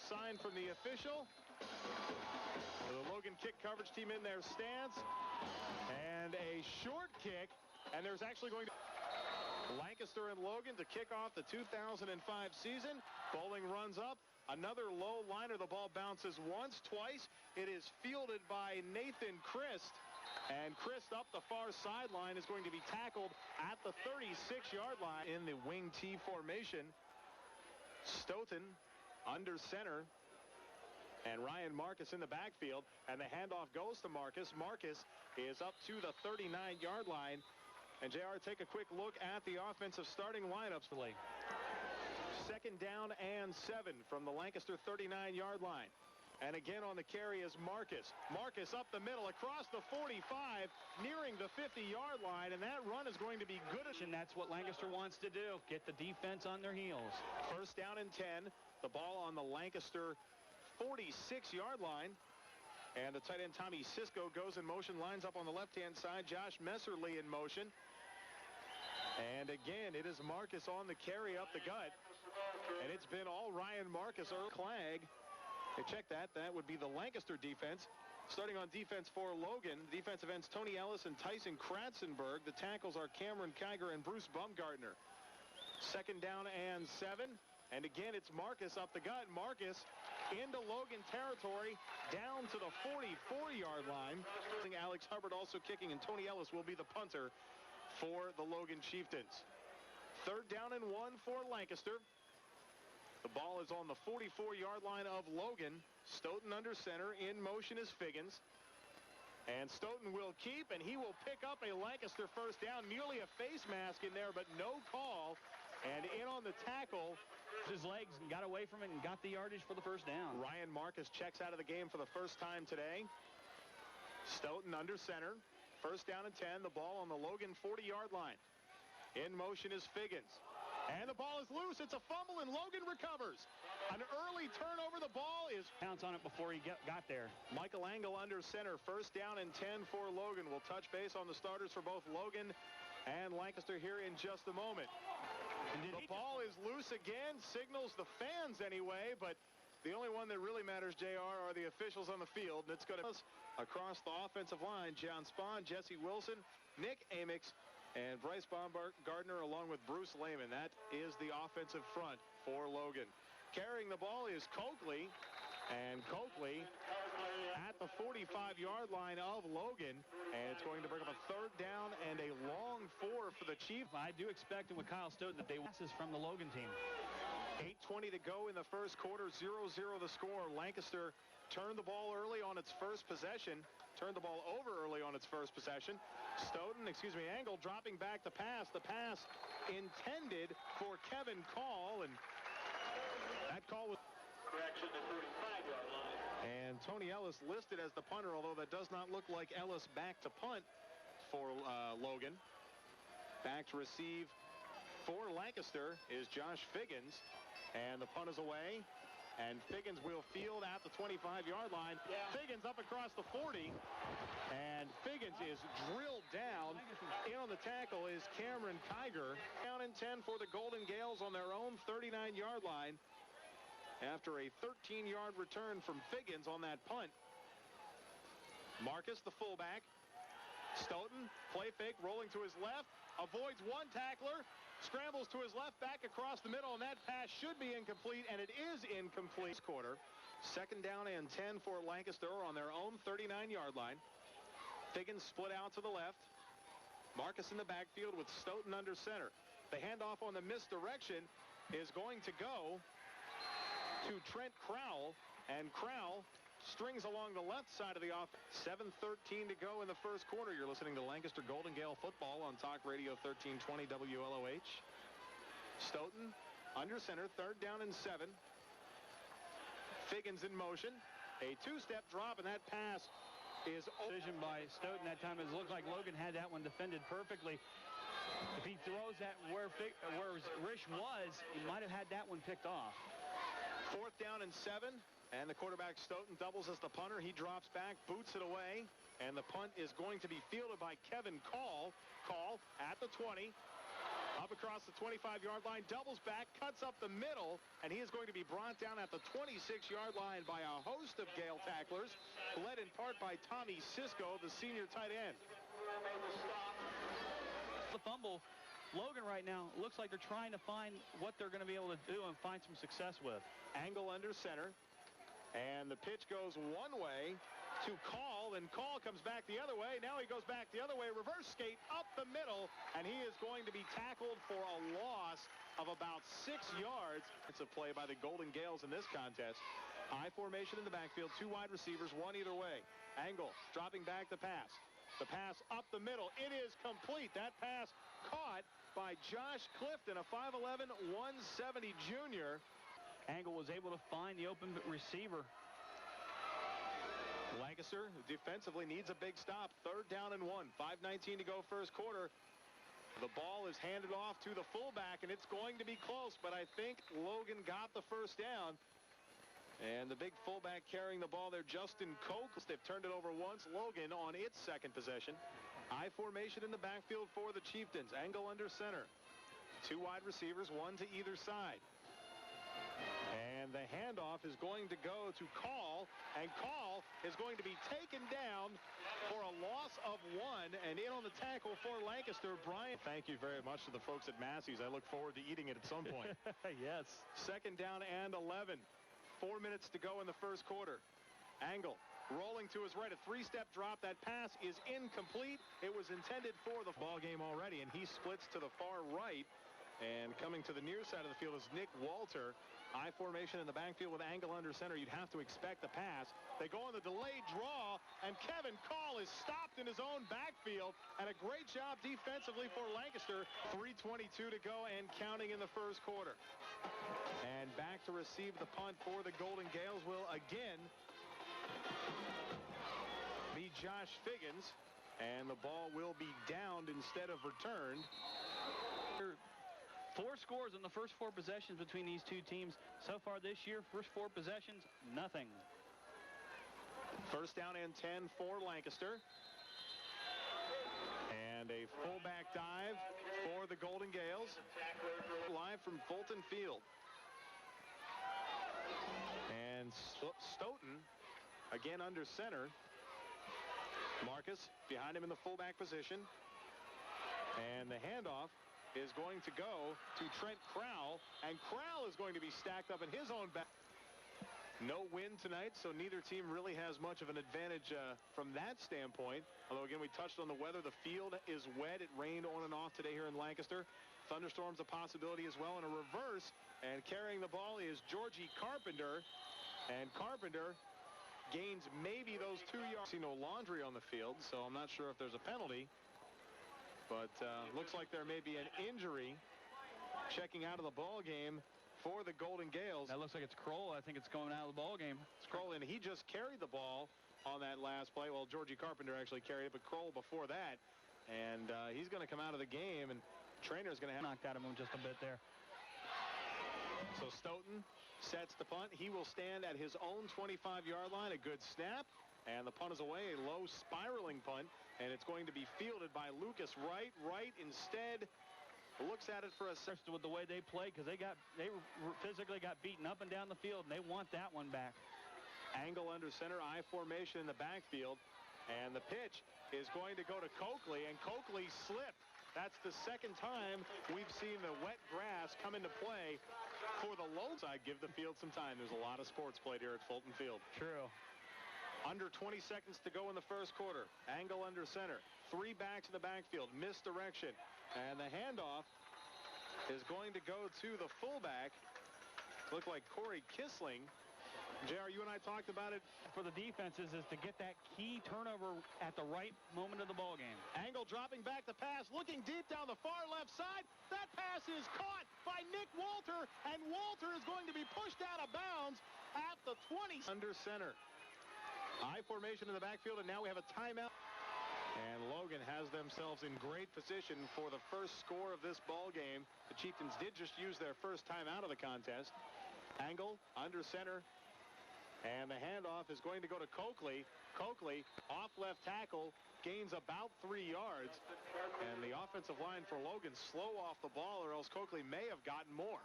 sign from the official. The Logan kick coverage team in their stance. And a short kick. And there's actually going to Lancaster and Logan to kick off the 2005 season. Bowling runs up. Another low liner. The ball bounces once, twice. It is fielded by Nathan Christ. And Christ up the far sideline is going to be tackled at the 36-yard line in the wing T formation. Stoughton under center. And Ryan Marcus in the backfield. And the handoff goes to Marcus. Marcus is up to the 39-yard line. And JR, take a quick look at the offensive starting lineups. Second down and 7 from the Lancaster 39-yard line. And again on the carry is Marcus. Marcus up the middle across the 45, nearing the 50-yard line. And that run is going to be good. And that's what Lancaster wants to do, get the defense on their heels. First down and 10. The ball on the Lancaster 46-yard line. And the tight end Tommy Sisko goes in motion, lines up on the left-hand side. Josh Messerly in motion. And again, it is Marcus on the carry up the gut. And it's been all Ryan Marcus or Clag. Hey, check that. That would be the Lancaster defense. Starting on defense for Logan, defensive ends Tony Ellis and Tyson Kratzenberg. The tackles are Cameron Kiger and Bruce Bumgartner. Second down and 7. And again, it's Marcus up the gut. Marcus into Logan territory, down to the 44-yard line. Alex Hubbard also kicking, and Tony Ellis will be the punter for the Logan Chieftains. Third down and 1 for Lancaster. The ball is on the 44-yard line of Logan. Stoughton under center. In motion is Figgins. And Stoughton will keep, and he will pick up a Lancaster first down. Nearly a face mask in there, but no call. And in on the tackle. His legs and got away from it and got the yardage for the first down. Ryan Marcus checks out of the game for the first time today. Stoughton under center. First down and 10. The ball on the Logan 40-yard line. In motion is Figgins. And the ball is loose. It's a fumble, and Logan recovers. An early turnover. The ball is... Pounce on it before he got there. Michael Engel under center. First down and 10 for Logan. We'll touch base on the starters for both Logan and Lancaster here in just a moment. The ball is loose again. Signals the fans anyway, but the only one that really matters, JR, are the officials on the field. And it's going to across the offensive line. John Spahn, Jesse Wilson, Nick Amix, and Bryce Baumgartner along with Bruce Lehman. That is the offensive front for Logan. Carrying the ball is Coakley. And Coakley at the 45-yard line of Logan. And it's going to bring up a third down and a long 4 for the Chiefs. I do expect with Kyle Stoughton that they passes from the Logan team. 8:20 to go in the first quarter. 0-0 the score. Lancaster turned the ball early on its first possession. Turned the ball over early on its first possession. Engel dropping back to pass. The pass intended for Kevin Call. And that call was... Correction to 35-yard line. And Tony Ellis listed as the punter, although that does not look like Ellis back to punt for Logan. Back to receive for Lancaster is Josh Figgins. And the punt is away. And Figgins will field at the 25-yard line. Yeah. Figgins up across the 40. And Figgins is drilled down. In on the tackle is Cameron Kiger. Down and 10 for the Golden Gales on their own 39-yard line. After a 13-yard return from Figgins on that punt. Marcus, the fullback. Stoughton, play fake, rolling to his left. Avoids one tackler. Scrambles to his left, back across the middle, and that pass should be incomplete, and it is incomplete. This quarter. Second down and 10 for Lancaster on their own 39-yard line. Figgins split out to the left. Marcus in the backfield with Stoughton under center. The handoff on the misdirection is going to go to Trent Crowell, and Crowell strings along the left side of the offense. 7:13 to go in the first quarter. You're listening to Lancaster Golden Gale football on Talk Radio 1320 WLOH. Stoughton under center, third down and 7. Figgins in motion. A two-step drop, and that pass is decision by Stoughton that time. It looked like Logan had that one defended perfectly. If he throws that where Rish was, he might have had that one picked off. Fourth down and 7. And the quarterback Stoughton doubles as the punter. He drops back, boots it away. And the punt is going to be fielded by Kevin Call. Call at the 20. Up across the 25-yard line, doubles back, cuts up the middle, and he is going to be brought down at the 26-yard line by a host of Gale tacklers, led in part by Tommy Sisko, the senior tight end. The fumble, Logan right now looks like they're trying to find what they're going to be able to do and find some success with. Angle under center, and the pitch goes one way to Call, and Call comes back the other way. Now he goes back the other way, reverse skate up the middle, and he is going to be tackled for a loss of about 6 yards. It's a play by the Golden Gales in this contest. I formation in the backfield, 2 wide receivers, 1 either way. Angle dropping back the pass. The pass up the middle. It is complete. That pass caught by Josh Clifton, a 5'11", 170 junior. Angle was able to find the open receiver. Lancaster defensively needs a big stop. 3rd down and 1. 5:19 to go first quarter. The ball is handed off to the fullback, and it's going to be close, but I think Logan got the first down. And the big fullback carrying the ball there, Justin Koch. They've turned it over once. Logan on its second possession. I formation in the backfield for the Chieftains. Angle under center. 2 wide receivers, 1 to either side. And the handoff is going to go to Call, and Call is going to be taken down for a loss of 1, and in on the tackle for Lancaster, Brian. Thank you very much to the folks at Massey's. I look forward to eating it at some point. Yes. 2nd down and 11. 4 minutes to go in the first quarter. Angle rolling to his right, a 3-step drop. That pass is incomplete. It was intended for the ball game already, and he splits to the far right. And coming to the near side of the field is Nick Walter. I formation in the backfield with Angle under center. You'd have to expect the pass. They go on the delayed draw, and Kevin Call is stopped in his own backfield. And a great job defensively for Lancaster. 3:22 to go and counting in the first quarter. And back to receive the punt for the Golden Gales will again be Josh Figgins. And the ball will be downed instead of returned. 4 scores in the first 4 possessions between these two teams so far this year. First 4 possessions, nothing. 1st down and 10 for Lancaster. And a fullback dive for the Golden Gales. Live from Fulton Field. And Stoughton again under center. Marcus behind him in the fullback position. And the handoff is going to go to Trent Crowell, and Crowell is going to be stacked up in his own back. No wind tonight, so neither team really has much of an advantage from that standpoint. Although, again, we touched on the weather. The field is wet. It rained on and off today here in Lancaster. Thunderstorms a possibility as well, and a reverse. And carrying the ball is Georgie Carpenter. And Carpenter gains maybe those 2 yards. See no laundry on the field, so I'm not sure if there's a penalty. But looks like there may be an injury. Checking out of the ball game for the Golden Gales. That looks like it's Kroll. I think it's going out of the ball game. It's Kroll, and he just carried the ball on that last play. Well, Georgie Carpenter actually carried it, but Kroll before that. And he's going to come out of the game, and Trainer's going to have knocked out of him just a bit there. So Stoughton sets the punt. He will stand at his own 25-yard line. A good snap. And the punt is away, a low spiraling punt, and it's going to be fielded by Lucas Wright. Wright instead looks at it for a second. With the way they play, because they physically got beaten up and down the field, and they want that one back. Angle under center, I formation in the backfield, and the pitch is going to go to Coakley, and Coakley slipped. That's the 2nd time we've seen the wet grass come into play for the low side. Give the field some time. There's a lot of sports played here at Fulton Field. True. Under 20 seconds to go in the first quarter. Angle under center. 3 backs in the backfield. Misdirection. And the handoff is going to go to the fullback. Looked like Corey Kissling. JR, you and I talked about it. For the defenses is to get that key turnover at the right moment of the ball game. Angle dropping back the pass, looking deep down the far left side. That pass is caught by Nick Walter, and Walter is going to be pushed out of bounds at the 20. Under center. I formation in the backfield, and now we have a timeout. And Logan has themselves in great position for the first score of this ball game. The Chieftains did just use their first timeout of the contest. Angle under center. And the handoff is going to go to Coakley. Coakley, off left tackle, gains about 3 yards. And the offensive line for Logan slow off the ball, or else Coakley may have gotten more.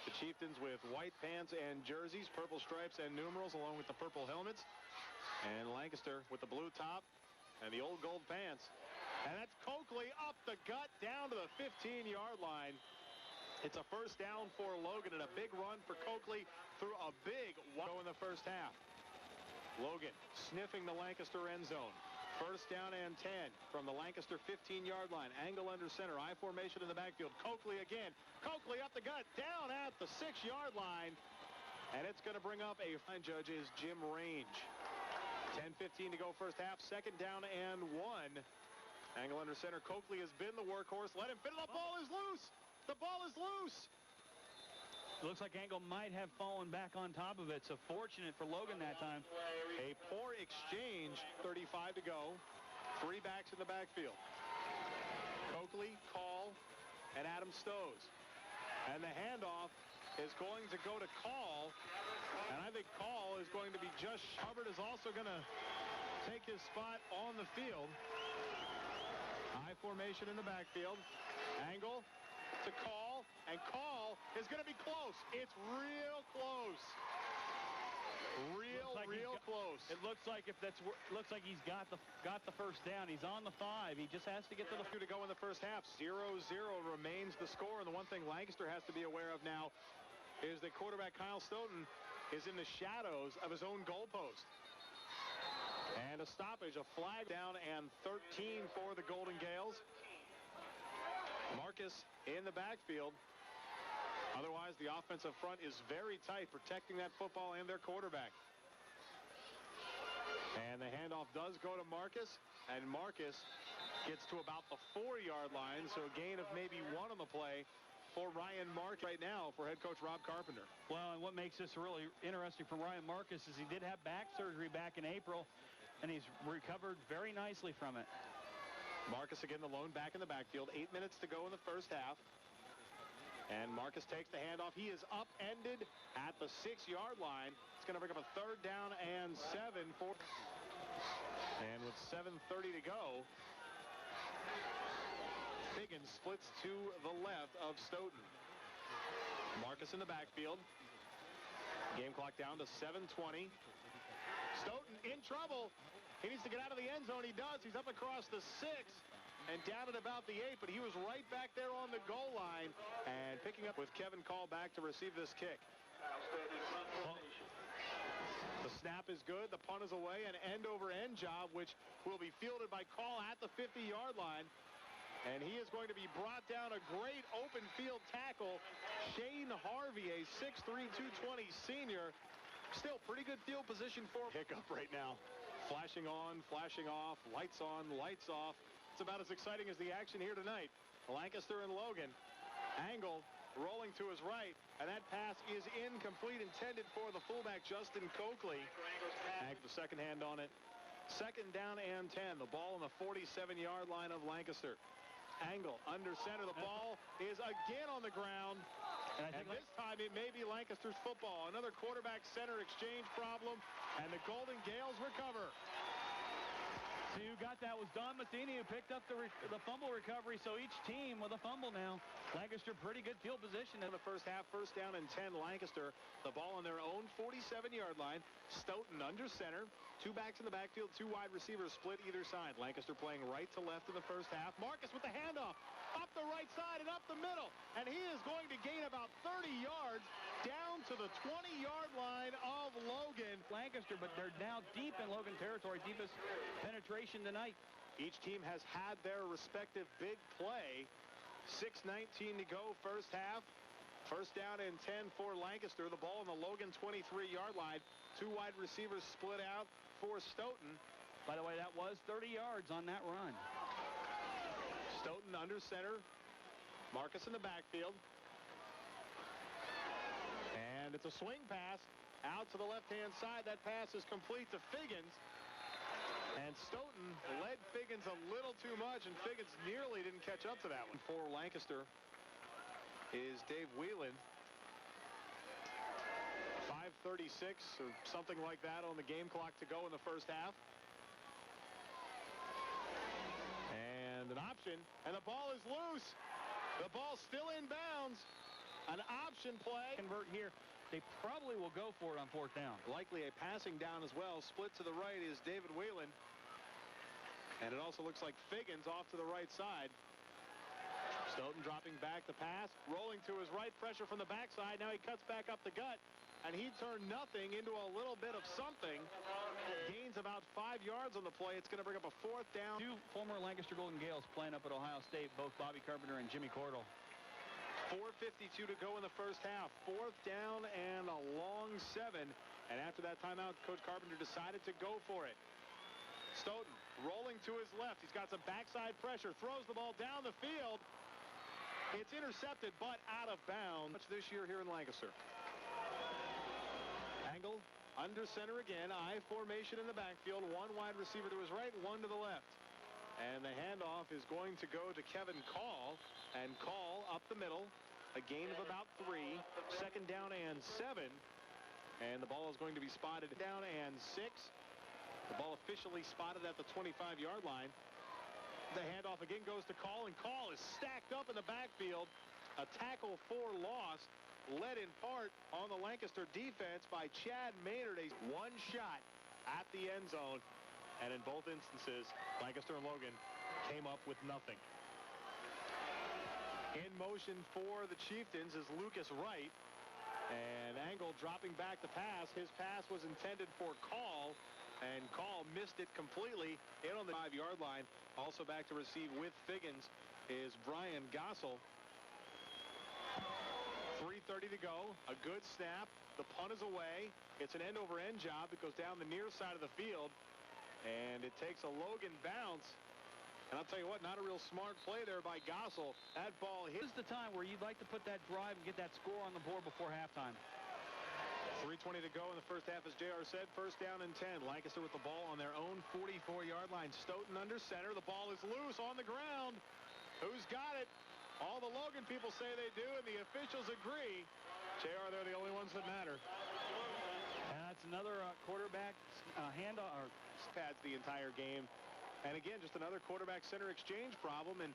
The Chieftains with white pants and jerseys, purple stripes and numerals, along with the purple helmets. And Lancaster with the blue top and the old gold pants. And that's Coakley up the gut down to the 15-yard line. It's a first down for Logan and a big run for Coakley through a big go in the first half. Logan sniffing the Lancaster end zone. First down and 10 from the Lancaster 15-yard line. Angle under center. I formation in the backfield. Coakley again. Coakley up the gut. Down at the 6-yard line. And it's going to bring up a fine judge is Jim Range. 10:15 to go first half. Second down and 1. Angle under center. Coakley has been the workhorse. Let him fit. The ball is loose. The ball is loose. Looks like Angle might have fallen back on top of it, so fortunate for Logan that time. A poor exchange, 35 to go. 3 backs in the backfield. Coakley, Call, and Adam Stows. And the handoff is going to go to Call. And I think Call is going to be just... Hubbard is also going to take his spot on the field. High formation in the backfield. Angle to Call, and Call is going to be close. It's real close. Real close. It looks like looks like he's got the first down. He's on the 5. He just has to get to the to go in the first half. 0-0 remains the score, and the one thing Lancaster has to be aware of now is that quarterback Kyle Stoughton is in the shadows of his own goalpost. And a stoppage, a flag down, and 13 for the Golden Gales. Marcus in the backfield. Otherwise, the offensive front is very tight, protecting that football and their quarterback. And the handoff does go to Marcus, and Marcus gets to about the 4-yard line, so a gain of maybe 1 on the play for Ryan Marcus right now for head coach Rob Carpenter. Well, and what makes this really interesting for Ryan Marcus is he did have back surgery back in April, and he's recovered very nicely from it. Marcus again, the lone back in the backfield. 8 minutes to go in the first half. And Marcus takes the handoff. He is upended at the 6-yard line. It's going to bring up a 3rd down and 7 for... And with 7:30 to go, Figgins splits to the left of Stoughton. Marcus in the backfield. Game clock down to 7:20. Stoughton in trouble. He needs to get out of the end zone. He does. He's up across the 6 and down at about the 8, but he was right back there on the goal line and picking up with Kevin Call back to receive this kick. The snap is good. The punt is away. An end-over-end job, which will be fielded by Call at the 50-yard line. And he is going to be brought down. A great open field tackle. Shane Harvey, a 6'3", 220 senior. Still pretty good field position for hiccup right now. Flashing on, flashing off, lights on, lights off. It's about as exciting as the action here tonight. Lancaster and Logan. Angle rolling to his right, and that pass is incomplete, intended for the fullback Justin Coakley. The second hand on it. Second down and 10. The ball on the 47-yard line of Lancaster. Angle under center. The ball is again on the ground. And this time it may be Lancaster's football. Another quarterback center exchange problem, and the Golden Gales recover. So who got that was Don Matheny, who picked up the fumble recovery. So each team with a fumble now. Lancaster pretty good field position in the first half. First down and 10. Lancaster, the ball on their own 47-yard line. Stoughton under center. 2 backs in the backfield, 2 wide receivers split either side. Lancaster playing right to left in the first half. Marcus with the handoff up the right side and up the middle, and he is going to gain about 30 yards down to the 20-yard line of Logan. Lancaster, but they're now deep in Logan territory, deepest penetration tonight. Each team has had their respective big play. 6:19 to go first half. First down and 10 for Lancaster. The ball on the Logan 23-yard line. 2 wide receivers split out for Stoughton. By the way, that was 30 yards on that run. Stoughton under center. Marcus in the backfield. And it's a swing pass out to the left-hand side. That pass is complete to Figgins. And Stoughton led Figgins a little too much, and Figgins nearly didn't catch up to that one. For Lancaster is Dave Whelan. 5:30 36 or something like that on the game clock to go in the first half. And an option, and the ball is loose. The ball's still in bounds. An option play. Convert here. They probably will go for it on fourth down. Likely a passing down as well. Split to the right is David Whalen. And it also looks like Figgins off to the right side. Stoughton dropping back the pass, rolling to his right, pressure from the backside. Now he cuts back up the gut, and he turned nothing into a little bit of something. Gains about 5 yards on the play. It's going to bring up a fourth down. Two former Lancaster Golden Gales playing up at Ohio State, both Bobby Carpenter and Jimmy Cordell. 4:52 to go in the first half. Fourth down and a long 7. And after that timeout, Coach Carpenter decided to go for it. Stoughton rolling to his left. He's got some backside pressure. Throws the ball down the field. It's intercepted, but out of bounds this year here in Lancaster. Angle under center again. I formation in the backfield. One wide receiver to his right, one to the left. And the handoff is going to go to Kevin Call. And Call up the middle. A gain of about 3. Second down and 7. And the ball is going to be spotted down and 6. The ball officially spotted at the 25-yard line. The handoff again goes to Call, and Call is stacked up in the backfield. A tackle for loss, led in part on the Lancaster defense by Chad Maynard. A one shot at the end zone. And in both instances, Lancaster and Logan came up with nothing. In motion for the Chieftains is Lucas Wright. And Angle dropping back the pass. His pass was intended for Call. And Call missed it completely in on the 5-yard line. Also back to receive with Figgins is Brian Gossel. 3:30 to go. A good snap. The punt is away. It's an end-over-end job. It goes down the near side of the field. And it takes a Logan bounce. And I'll tell you what, not a real smart play there by Gossel. That ball hit. This is the time where you'd like to put that drive and get that score on the board before halftime. 3:20 to go in the first half, as JR said. First down and 10. Lancaster with the ball on their own 44-yard line. Stoughton under center. The ball is loose on the ground. Who's got it? All the Logan people say they do, and the officials agree. JR, they're the only ones that matter. And that's another quarterback handoff. Or pads the entire game. And again, just another quarterback center exchange problem, and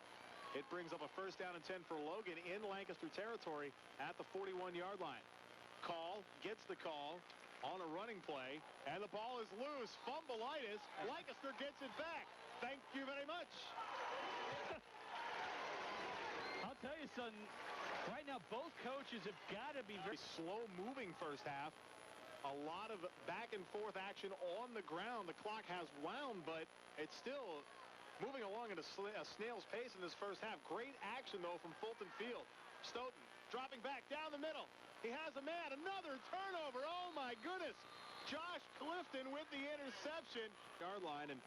it brings up a first down and 10 for Logan in Lancaster territory at the 41-yard line. Call gets the call on a running play, and the ball is loose. Fumbleitis. Lancaster gets it back. Thank you very much. I'll tell you something. Right now, both coaches have got to be very slow-moving first half. A lot of back-and-forth action on the ground. The clock has wound, but it's still moving along at a snail's pace in this first half. Great action, though, from Fulton Field. Stoughton dropping back down the middle. He has a man. Another turnover. Oh, my goodness. Josh Clifton with the interception. Yard line, and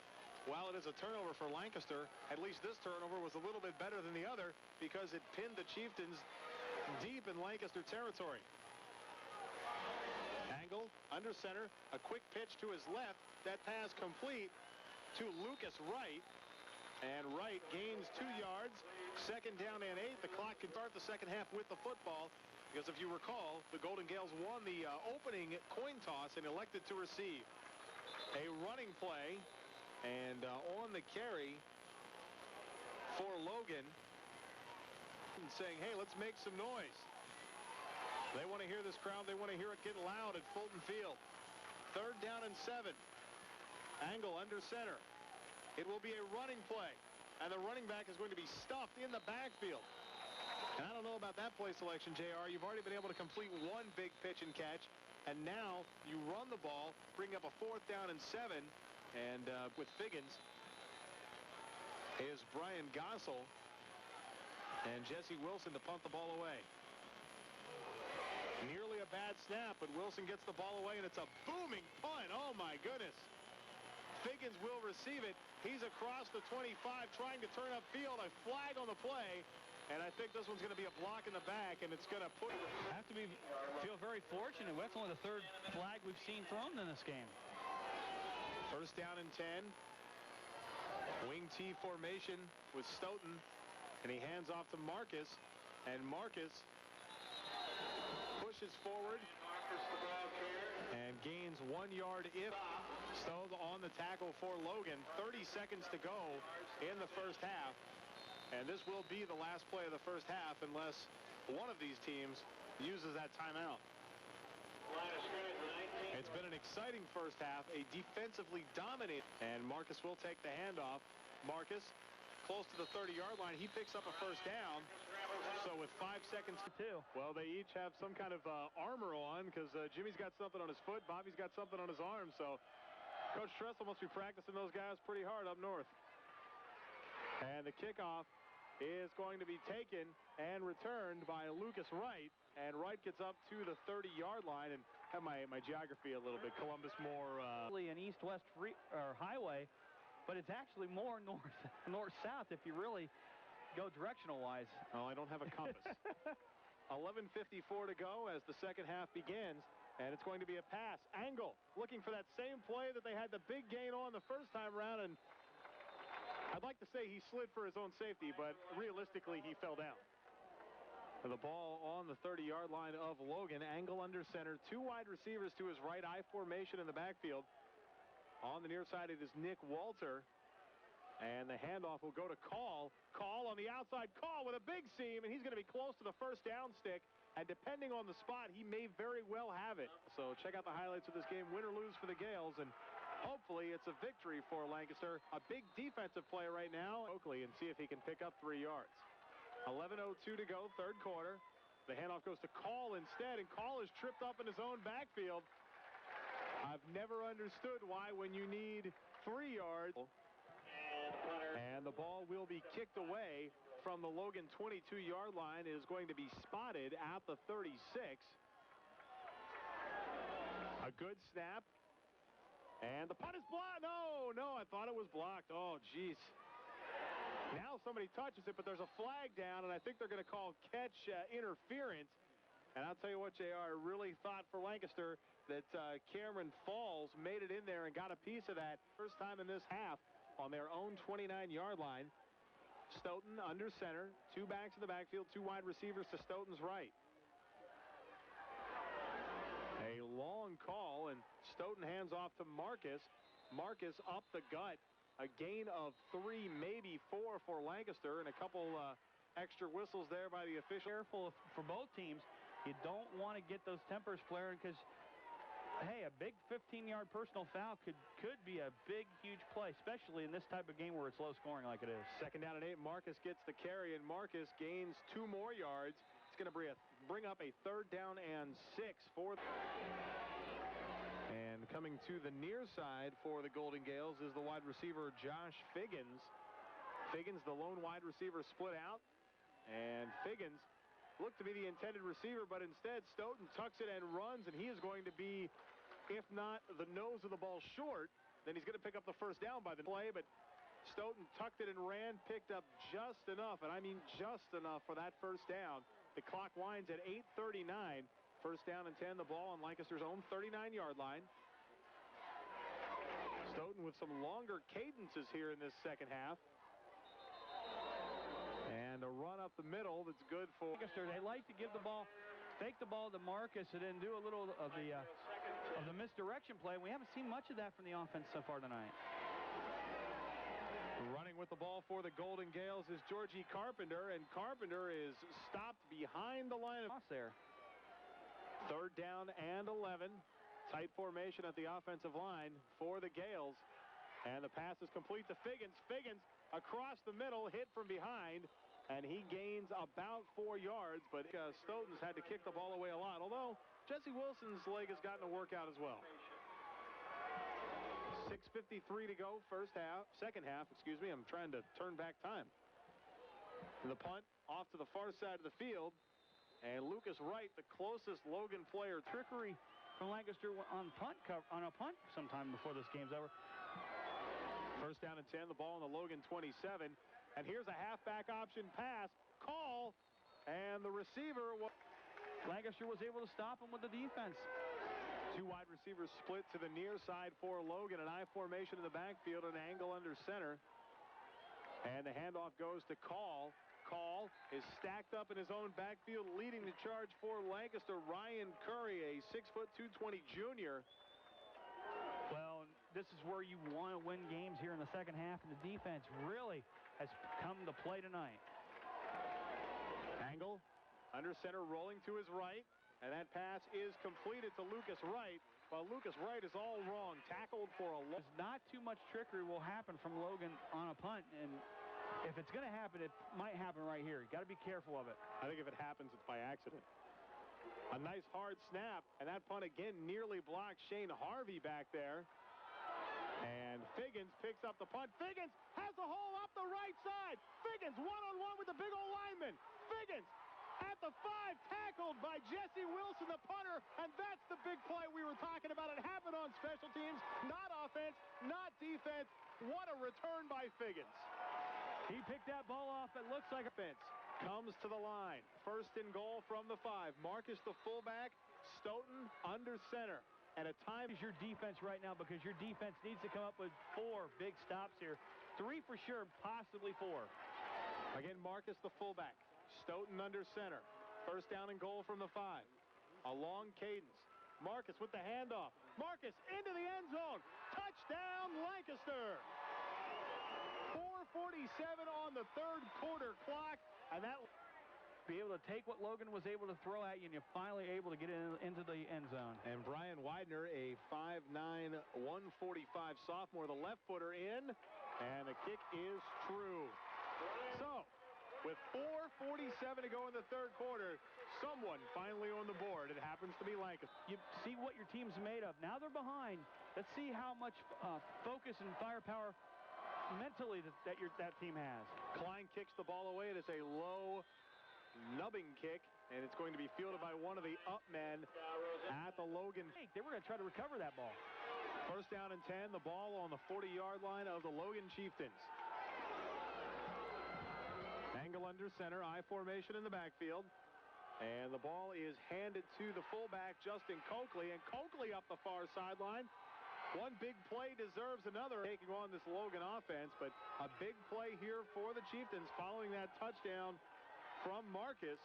while it is a turnover for Lancaster, at least this turnover was a little bit better than the other because it pinned the Chieftains deep in Lancaster territory. Angle under center. A quick pitch to his left. That pass complete to Lucas Wright. And Wright gains 2 yards. Second down and 8. The clock can start the second half with the football. Because if you recall, the Golden Gales won the opening coin toss and elected to receive. A running play. And on the carry for Logan. Saying, hey, let's make some noise. They want to hear this crowd. They want to hear it get loud at Fulton Field. Third down and 7. Angle under center. It will be a running play. And the running back is going to be stuffed in the backfield. And I don't know about that play selection, JR. You've already been able to complete one big pitch and catch. And now you run the ball, bring up a fourth down and 7. And with Figgins is Brian Gossel. And Jesse Wilson to punt the ball away. Nearly a bad snap, but Wilson gets the ball away, and it's a booming punt. Oh, my goodness. Figgins will receive it. He's across the 25 trying to turn upfield. A flag on the play. And I think this one's going to be a block in the back, and it's going to put... Have to feel very fortunate. That's only the third flag we've seen thrown in this game. First down and 10. Wing T formation with Stoughton. And he hands off to Marcus. And Marcus pushes forward. and gains 1 yard if Stowe on the tackle for Logan. 30 seconds to go in the first half, and this will be the last play of the first half unless one of these teams uses that timeout. It's been an exciting first half, a defensively dominant, and Marcus will take the handoff. Marcus close to the 30-yard line. He picks up a first down. So with 5 seconds to two. Well, they each have some kind of armor on because Jimmy's got something on his foot. Bobby's got something on his arm. So Coach Tressel must be practicing those guys pretty hard up north. And the kickoff is going to be taken and returned by Lucas Wright. And Wright gets up to the 30-yard line. And have my geography a little bit. Columbus more an east-west highway, but it's actually more north-south if you really go directional-wise. Oh, I don't have a compass. 11:54 to go as the second half begins, and it's going to be a pass. Angle looking for that same play that they had the big gain on the first time around, and I'd like to say he slid for his own safety, but realistically he fell down. The ball on the 30-yard line of Logan. Angle under center. Two wide receivers to his right. I formation in the backfield. On the near side it is Nick Walter. And the handoff will go to Call. Call on the outside. Call with a big seam, and he's going to be close to the first down stick. And depending on the spot, he may very well have it. So check out the highlights of this game. Win or lose for the Gales, and hopefully it's a victory for Lancaster. A big defensive play right now. Oakley, and see if he can pick up 3 yards. 11:02 to go, third quarter. The handoff goes to Call instead, and Call is tripped up in his own backfield. I've never understood why when you need 3 yards. And the ball will be kicked away from the Logan 22-yard line. It is going to be spotted at the 36. A good snap. And the punt is blocked. No, I thought it was blocked. Oh, jeez. Now somebody touches it, but there's a flag down, and I think they're going to call catch interference. And I'll tell you what, JR, I really thought for Lancaster that Cameron Falls made it in there and got a piece of that. First time in this half on their own 29-yard line. Stoughton under center. Two backs in the backfield, two wide receivers to Stoughton's right. A long call, and Stoughton hands off to Marcus. Marcus up the gut. A gain of 3, maybe 4 for Lancaster, and a couple extra whistles there by the official. Careful for both teams. You don't want to get those tempers flaring because, hey, a big 15-yard personal foul could be a big, huge play, especially in this type of game where it's low scoring like it is. Second down and 8. Marcus gets the carry, and Marcus gains 2 more yards. It's going to bring up a third down and 6 for. And coming to the near side for the Golden Gales is the wide receiver Josh Figgins. Figgins, the lone wide receiver, split out, and Figgins looked to be the intended receiver, but instead Stoughton tucks it and runs, and he is going to be, if not the nose of the ball short, then he's going to pick up the first down by the play. But Stoughton tucked it and ran, picked up just enough, and I mean just enough for that first down. The clock winds at 8:39. First down and 10, the ball on Lancaster's own 39-yard line. Stoughton with some longer cadences here in this second half. And a run up the middle that's good for Lancaster. They like to give the ball, fake the ball to Marcus, and then do a little of the misdirection play. We haven't seen much of that from the offense so far tonight. Running with the ball for the Golden Gales is Georgie Carpenter, and Carpenter is stopped behind the line of there. Third down and 11. Tight formation at the offensive line for the Gales. And the pass is complete to Figgins. Figgins across the middle, hit from behind. And he gains about 4 yards, but Stoughton's had to kick the ball away a lot, although Jesse Wilson's leg has gotten a workout as well. 6:53 to go, second half, excuse me. I'm trying to turn back time. And the punt off to the far side of the field, and Lucas Wright, the closest Logan player. Trickery from Lancaster on a punt sometime before this game's over. First down and 10, the ball on the Logan 27. And here's a halfback option pass. Call. And the receiver. Lancaster was able to stop him with the defense. Two wide receivers split to the near side for Logan. An I formation in the backfield, an angle under center. And the handoff goes to Call. call is stacked up in his own backfield, leading the charge for Lancaster. Ryan Curry, a 6', 220 junior. Well, this is where you want to win games here in the second half, and the defense really has come to play tonight. Angle, under center, rolling to his right, and that pass is completed to Lucas Wright, while Lucas Wright is all wrong, tackled for a loss. Not too much trickery will happen from Logan on a punt, and if it's going to happen, it might happen right here. You got to be careful of it. I think if it happens, it's by accident. A nice hard snap, and that punt again nearly blocked Shane Harvey back there. And Figgins picks up the punt. Figgins has the hole up the right side. Figgins one-on-one with the big old lineman. Figgins at the 5, tackled by Jesse Wilson, the punter, and that's the big play we were talking about. It happened on special teams, not offense, not defense. What a return by Figgins. He picked that ball off. It looks like a fence. Comes to the line. First and goal from the 5. Marcus, the fullback. Stoughton under center. At a time is your defense right now, because your defense needs to come up with 4 big stops here. 3 for sure, possibly 4. Again, Marcus, the fullback. Stoughton under center. First down and goal from the 5. A long cadence. Marcus with the handoff. Marcus into the end zone. Touchdown, Lancaster. 4:47 on the third quarter clock, and that be able to take what Logan was able to throw at you, and you're finally able to get into the end zone. And Brian Widener, a 5'9", 145 sophomore, the left footer in, and the kick is true. So, with 4:47 to go in the third quarter, someone finally on the board. It happens to be Lancaster. You see what your team's made of. Now they're behind. Let's see how much focus and firepower mentally that team has. Klein kicks the ball away. It is a low, nubbing kick, and it's going to be fielded by one of the up men at the Logan. They were going to try to recover that ball. First down and 10. The ball on the 40-yard line of the Logan Chieftains. Angle under center, I formation in the backfield. And the ball is handed to the fullback, Justin Coakley, and Coakley up the far sideline. One big play deserves another, taking on this Logan offense, but a big play here for the Chieftains following that touchdown from Marcus.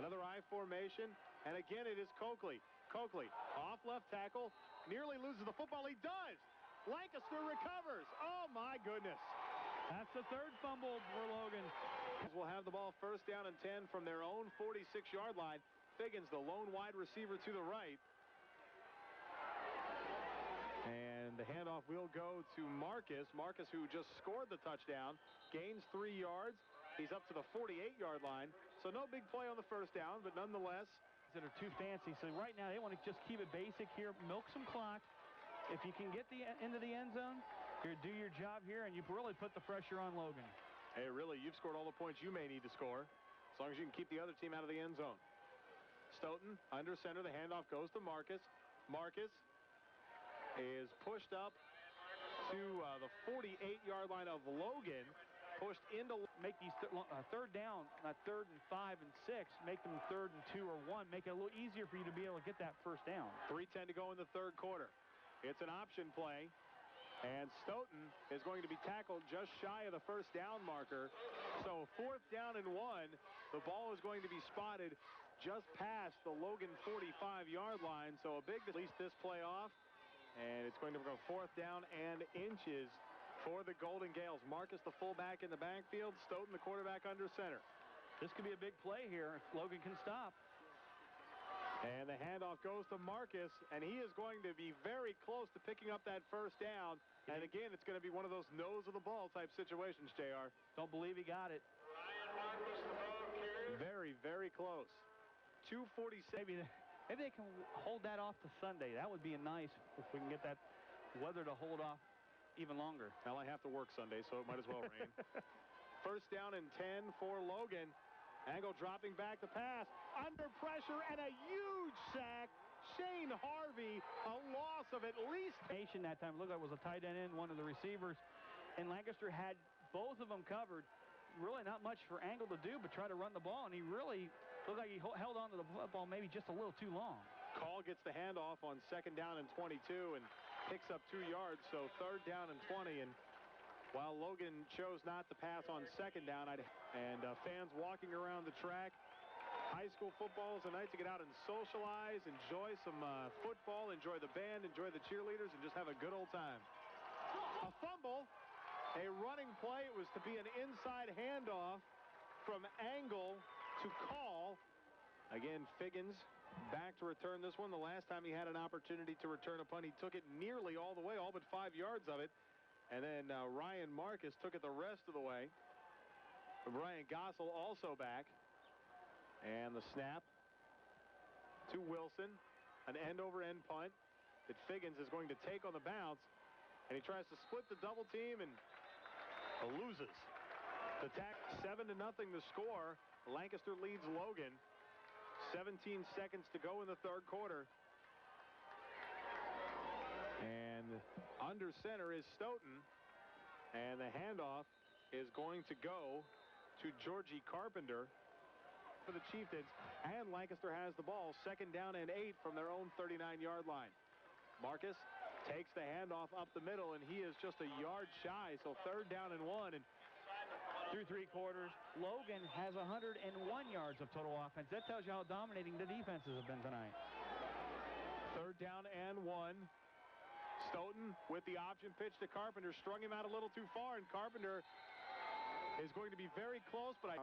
Another I formation, and again it is Coakley. Coakley off left tackle, nearly loses the football. He does. Lancaster recovers. Oh my goodness. That's the 3rd fumble for Logan. Will have the ball first down and 10 from their own 46-yard line. Figgins, the lone wide receiver to the right. And the handoff will go to Marcus. Marcus, who just scored the touchdown, gains 3 yards. He's up to the 48-yard line. So no big play on the first down, but nonetheless. That are too fancy. So right now they want to just keep it basic here, milk some clock. If you can get into the end zone, you do your job here, and you really put the pressure on Logan. Hey, really, you've scored all the points you may need to score, as long as you can keep the other team out of the end zone. Stoughton under center. The handoff goes to Marcus. Marcus is pushed up to the 48-yard line of Logan. Pushed into make these third down, not 3rd and 5 and 6, make them 3rd and 2 or 1, make it a little easier for you to be able to get that first down. 3:10 to go in the third quarter. It's an option play, and Stoughton is going to be tackled just shy of the first down marker. So 4th down and 1, the ball is going to be spotted just past the Logan 45-yard line. So a big, at least this play off, and it's going to go 4th down and inches for the Golden Gales. Marcus, the fullback, in the backfield. Stoughton, the quarterback, under center. This could be a big play here if Logan can stop. And the handoff goes to Marcus, and he is going to be very close to picking up that first down. And again, it's going to be one of those nose of the ball type situations, JR. Don't believe he got it. Very, very close. 2:47. Maybe they can hold that off to Sunday. That would be nice if we can get that weather to hold off even longer. Well, I have to work Sunday, so it might as well rain. First down and 10 for Logan. Angle dropping back the pass. Under pressure and a huge sack. Shane Harvey, a loss of at least. That time looked like it was a tight end in, one of the receivers. And Lancaster had both of them covered. Really not much for Angle to do but try to run the ball, and he really looked like he held on to the football maybe just a little too long. Call gets the handoff on 2nd down and 22 and picks up 2 yards, so 3rd down and 20. And While Logan chose not to pass on second down, fans walking around the track. High school football is a night to get out and socialize, enjoy some football, enjoy the band, enjoy the cheerleaders, and just have a good old time. A fumble, a running play. It was to be an inside handoff from Angle to Call. Again, Figgins back to return this one. The last time he had an opportunity to return a punt, he took it nearly all the way, all but 5 yards of it. And then Ryan Marcus took it the rest of the way. Brian Gossel also back. And the snap to Wilson. An end-over-end punt that Figgins is going to take on the bounce. And he tries to split the double team and loses. The tack 7-0 the score. Lancaster leads Logan. 17 seconds to go in the third quarter. And under center is Stoughton. And the handoff is going to go to Georgie Carpenter for the Chieftains. And Lancaster has the ball. 2nd down and 8 from their own 39-yard line. Marcus takes the handoff up the middle, and he is just a yard shy. So 3rd down and 1. And through 3 quarters, Logan has 101 yards of total offense. That tells you how dominating the defenses have been tonight. 3rd down and 1. Stoughton with the option pitch to Carpenter. Strung him out a little too far, and Carpenter is going to be very close, but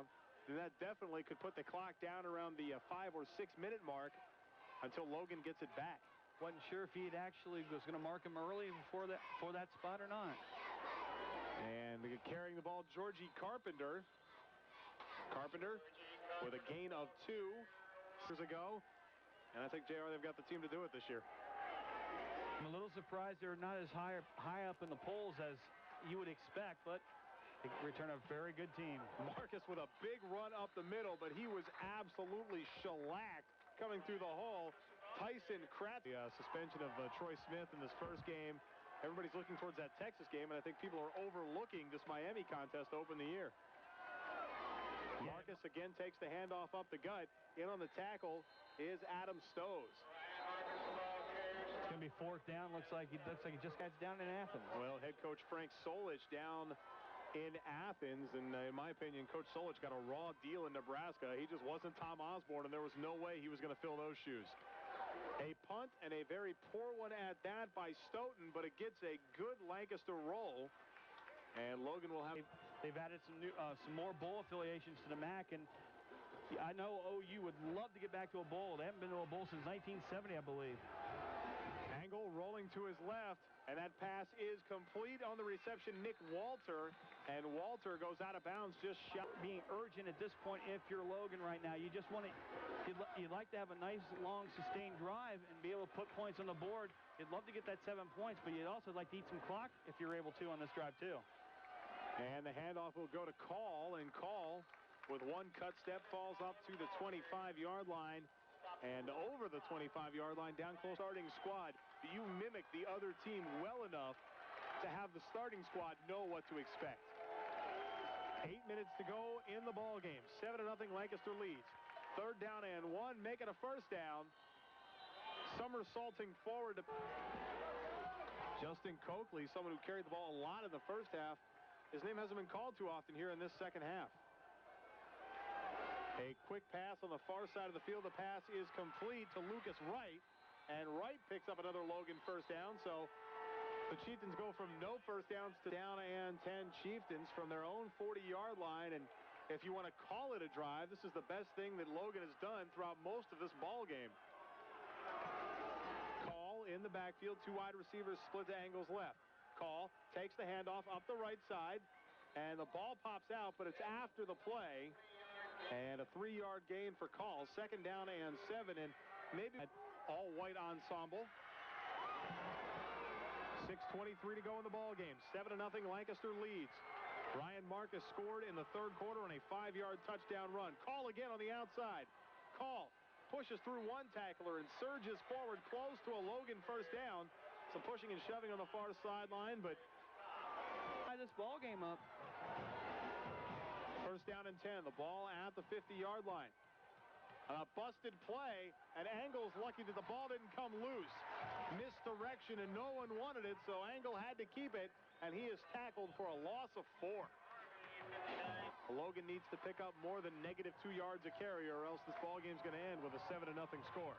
that definitely could put the clock down around the 5 or 6 minute mark until Logan gets it back. Wasn't sure if he actually was going to mark him early for that spot or not. And carrying the ball, Georgie Carpenter. Carpenter with a gain of 2 years ago. And I think, JR, they've got the team to do it this year. I'm a little surprised they're not as high up in the polls as you would expect, but they return a very good team. Marcus with a big run up the middle, but he was absolutely shellacked coming through the hole. Tyson Kratz. The suspension of Troy Smith in this first game. Everybody's looking towards that Texas game, and I think people are overlooking this Miami contest to open the year. Marcus again takes the handoff up the gut. In on the tackle is Adam Stowe. It's going to be 4th down. Looks like he just got down in Athens. Well, head coach Frank Solich down in Athens, and in my opinion, Coach Solich got a raw deal in Nebraska. He just wasn't Tom Osborne, and there was no way he was going to fill those shoes. A punt, and a very poor one at that by Stoughton, but it gets a good Lancaster roll. And Logan will have... They've added some more bowl affiliations to the MAC, and I know OU would love to get back to a bowl. They haven't been to a bowl since 1970, I believe. Angle rolling to his left, and that pass is complete on the reception. Nick Walter, and Walter goes out of bounds, just shot. Being urgent at this point if you're Logan right now. You just want to, you'd like to have a nice, long, sustained drive and be able to put points on the board. You'd love to get that 7 points, but you'd also like to eat some clock if you're able to on this drive, too. And the handoff will go to Call, and Call, with one cut step, falls up to the 25-yard line. And over the 25-yard line, down close. Starting squad, do you mimic the other team well enough to have the starting squad know what to expect? 8 minutes to go in the ball game. 7-0 Lancaster leads. 3rd down and 1. Make it a 1st down. Somersaulting forward to Justin Coakley, someone who carried the ball a lot in the first half. His name hasn't been called too often here in this second half. A quick pass on the far side of the field. The pass is complete to Lucas Wright, and Wright picks up another Logan 1st down. So the Chieftains go from no 1st downs to down and 10 Chieftains from their own 40-yard line. And if you want to call it a drive, this is the best thing that Logan has done throughout most of this ball game. Call in the backfield. 2 wide receivers split to Angle's left. Call takes the handoff up the right side, and the ball pops out, but it's after the play. And a 3-yard gain for Call. 2nd down and 7, and maybe all-white ensemble. 6:23 to go in the ball game. 7-0 Lancaster leads. Ryan Marcus scored in the 3rd quarter on a 5-yard touchdown run. Call again on the outside. Call pushes through one tackler and surges forward close to a Logan 1st down. Some pushing and shoving on the far sideline, but tie this ball game up. 1st down and 10. The ball at the 50-yard line. A busted play, and Angle's lucky that the ball didn't come loose. Misdirection, and no one wanted it, so Angle had to keep it, and he is tackled for a loss of 4. Logan needs to pick up more than -2 yards a carry, or else this ball game's going to end with a 7-0 score.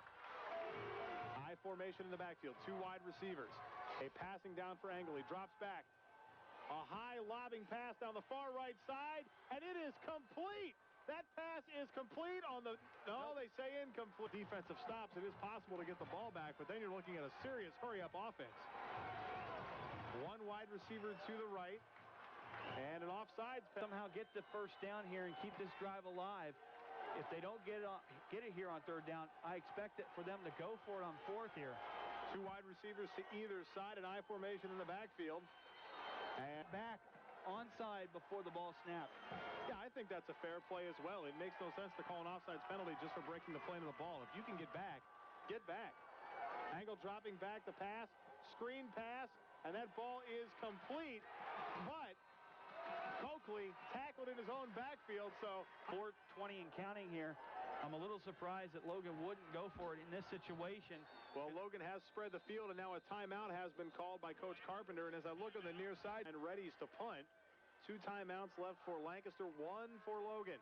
High formation in the backfield, 2 wide receivers. A passing down for Angle. He drops back. A high lobbing pass down the far right side, and it is complete. That pass is complete on the, they say incomplete. Defensive stops. It is possible to get the ball back, but then you're looking at a serious hurry-up offense. 1 wide receiver to the right, and an offsides pass. Somehow get the first down here and keep this drive alive. If they don't get it here on 3rd down, I expect it for them to go for it on 4th here. 2 wide receivers to either side, an I formation in the backfield. And back onside before the ball snapped. Yeah, I think that's a fair play as well. It makes no sense to call an offsides penalty just for breaking the plane of the ball. If you can get back, get back. Angle dropping back the pass, screen pass, and that ball is complete. But Coakley tackled in his own backfield, so 4:20 and counting here. I'm a little surprised that Logan wouldn't go for it in this situation. Well, Logan has spread the field, and now a timeout has been called by Coach Carpenter. And as I look on the near side, and readies to punt. 2 timeouts left for Lancaster, 1 for Logan.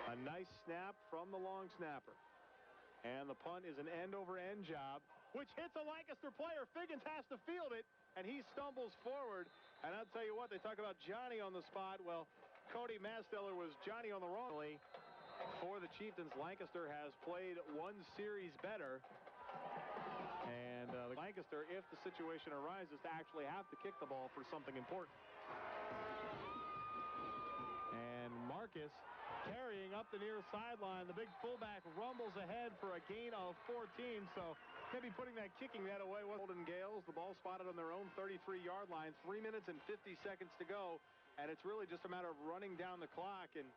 A nice snap from the long snapper. And the punt is an end-over-end job, which hits a Lancaster player. Figgins has to field it, and he stumbles forward. And I'll tell you what, they talk about Johnny on the spot. Well, Cody Masteller was Johnny on the wrong. For the Chieftains, Lancaster has played 1 series better. And Lancaster, if the situation arises, to actually have to kick the ball for something important. And Marcus carrying up the near sideline. The big fullback rumbles ahead for a gain of 14. So maybe putting that kicking that away was Golden Gales. The ball spotted on their own 33-yard line. 3 minutes and 50 seconds to go. And it's really just a matter of running down the clock. And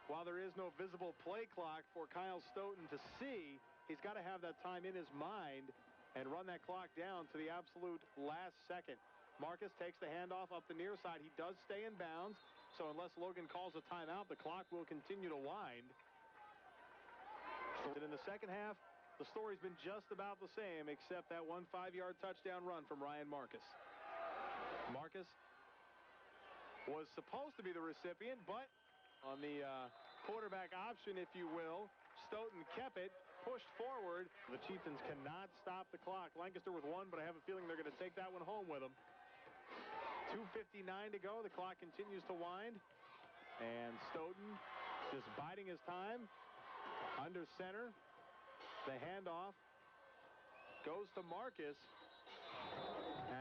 while there is no visible play clock for Kyle Stoughton to see, he's got to have that time in his mind and run that clock down to the absolute last second. Marcus takes the handoff up the near side. He does stay in bounds, so unless Logan calls a timeout, the clock will continue to wind. And in the second half, the story's been just about the same, except that 1 5-yard touchdown run from Ryan Marcus. Marcus was supposed to be the recipient, but on the quarterback option, if you will, Stoughton kept it, pushed forward. The Chieftains cannot stop the clock. Lancaster with 1, but I have a feeling they're going to take that one home with them. 2:59 to go. The clock continues to wind. And Stoughton just biding his time. Under center. The handoff goes to Marcus.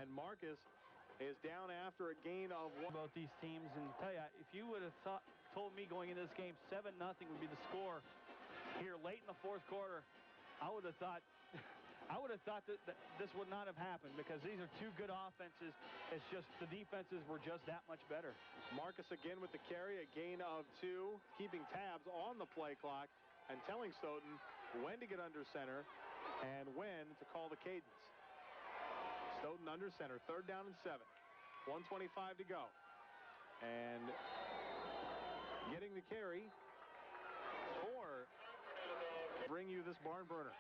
And Marcus is down after a gain of 1. Both these teams, and tell you, if you would have told me going into this game 7-0 would be the score here late in the 4th quarter, I would have thought that this would not have happened, because these are 2 good offenses. It's just the defenses were just that much better. Marcus again with the carry, a gain of 2, keeping tabs on the play clock and telling Stoughton when to get under center and when to call the cadence. Stoughton under center, 3rd down and 7. 1:25 to go. And getting the carry for bring you this barn burner.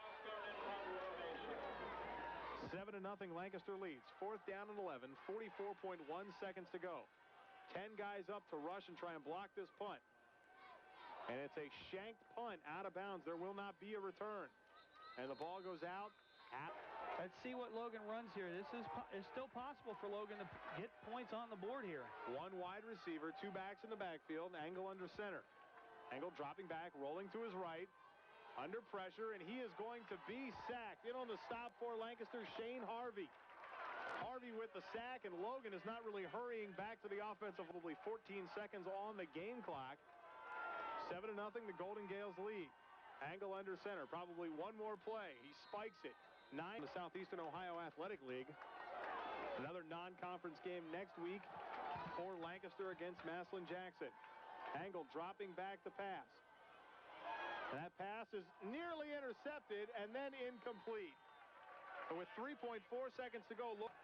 7-0 Lancaster leads. 4th down and 11. 44.1 seconds to go. 10 guys up to rush and try and block this punt. And it's a shanked punt out of bounds. There will not be a return. And the ball goes out. Let's see what Logan runs here. This is still possible for Logan to get points on the board here. 1 wide receiver, 2 backs in the backfield, Angle under center. Angle dropping back, rolling to his right, under pressure, and he is going to be sacked. In on the stop for Lancaster, Shane Harvey. Harvey with the sack, and Logan is not really hurrying back to the offensive. Probably 14 seconds on the game clock. 7-0, the Golden Gales lead. Angle under center, probably 1 more play. He spikes it. 9 in the Southeastern Ohio Athletic League. Another non-conference game next week for Lancaster against Massillon Jackson. Angle dropping back the pass. And that pass is nearly intercepted and then incomplete. And with 3.4 seconds to go, look.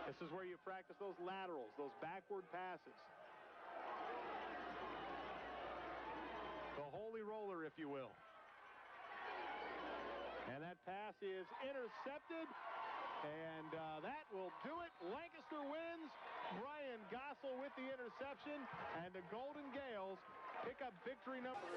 This is where you practice those laterals, those backward passes. holy roller, if you will. And that pass is intercepted. And that will do it. Lancaster wins. Brian Gossel with the interception. And the Golden Gales pick up victory number.